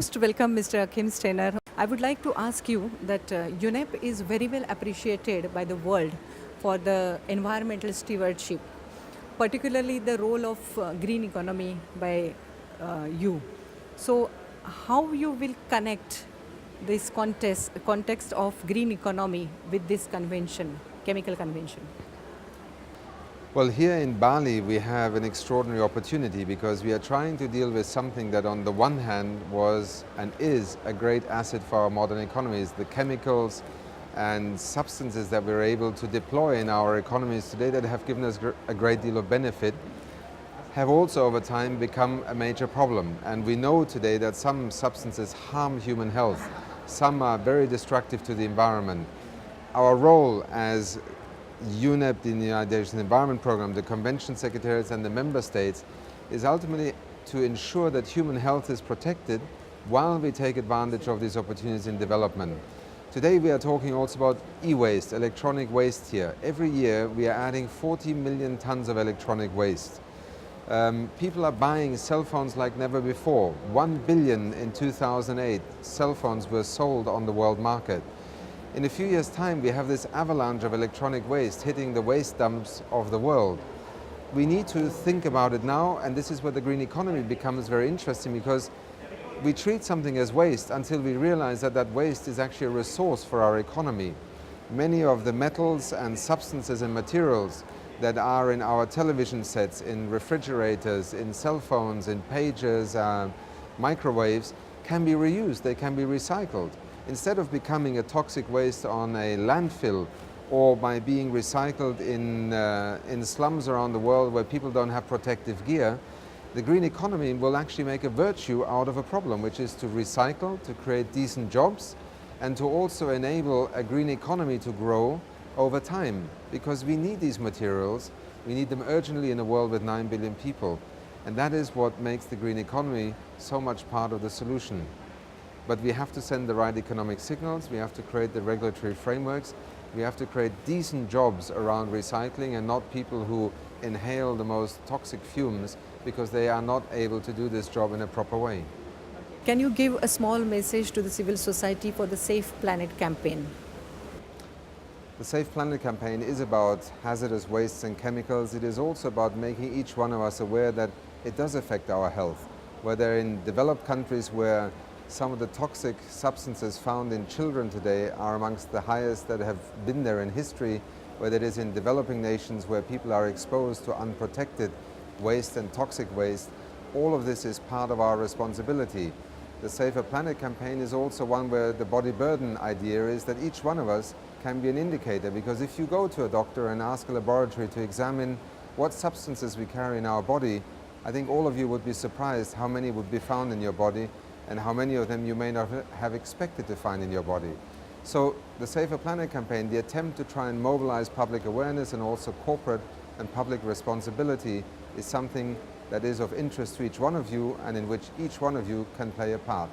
Most welcome, Mr. Achim Steiner. I would like to ask you that UNEP is very well appreciated by the world for the environmental stewardship, particularly the role of green economy by you. So, how you will connect this context of green economy with this convention, chemical convention? Well, here in Bali we have an extraordinary opportunity because we are trying to deal with something that on the one hand was and is a great asset for our modern economies. The chemicals and substances that we're able to deploy in our economies today that have given us a great deal of benefit have also over time become a major problem. And we know today that some substances harm human health. Some are very destructive to the environment. Our role as UNEP, the United Nations Environment Programme, the Convention Secretariats and the Member States is ultimately to ensure that human health is protected while we take advantage of these opportunities in development. Today we are talking also about e-waste, electronic waste here. Every year we are adding 40 million tons of electronic waste. People are buying cell phones like never before. 1 billion in 2008 cell phones were sold on the world market. In a few years' time, we have this avalanche of electronic waste hitting the waste dumps of the world. We need to think about it now, and this is where the green economy becomes very interesting because we treat something as waste until we realize that that waste is actually a resource for our economy. Many of the metals and substances and materials that are in our television sets, in refrigerators, in cell phones, in pagers, microwaves, can be reused, they can be recycled. Instead of becoming a toxic waste on a landfill or by being recycled in slums around the world where people don't have protective gear, the green economy will actually make a virtue out of a problem, which is to recycle, to create decent jobs, and to also enable a green economy to grow over time. Because we need these materials, we need them urgently in a world with 9 billion people. And that is what makes the green economy so much part of the solution. But we have to send the right economic signals, we have to create the regulatory frameworks, we have to create decent jobs around recycling and not people who inhale the most toxic fumes because they are not able to do this job in a proper way. Can you give a small message to the civil society for the Safe Planet campaign? The Safe Planet campaign is about hazardous wastes and chemicals. It is also about making each one of us aware that it does affect our health. Whether in developed countries where some of the toxic substances found in children today are amongst the highest that have been there in history, whether it is in developing nations where people are exposed to unprotected waste and toxic waste, all of this is part of our responsibility. The Safer Planet campaign is also one where the body burden idea is that each one of us can be an indicator, because if you go to a doctor and ask a laboratory to examine what substances we carry in our body, I think all of you would be surprised how many would be found in your body and how many of them you may not have expected to find in your body. So the Safer Planet campaign, the attempt to try and mobilize public awareness and also corporate and public responsibility is something that is of interest to each one of you and in which each one of you can play a part.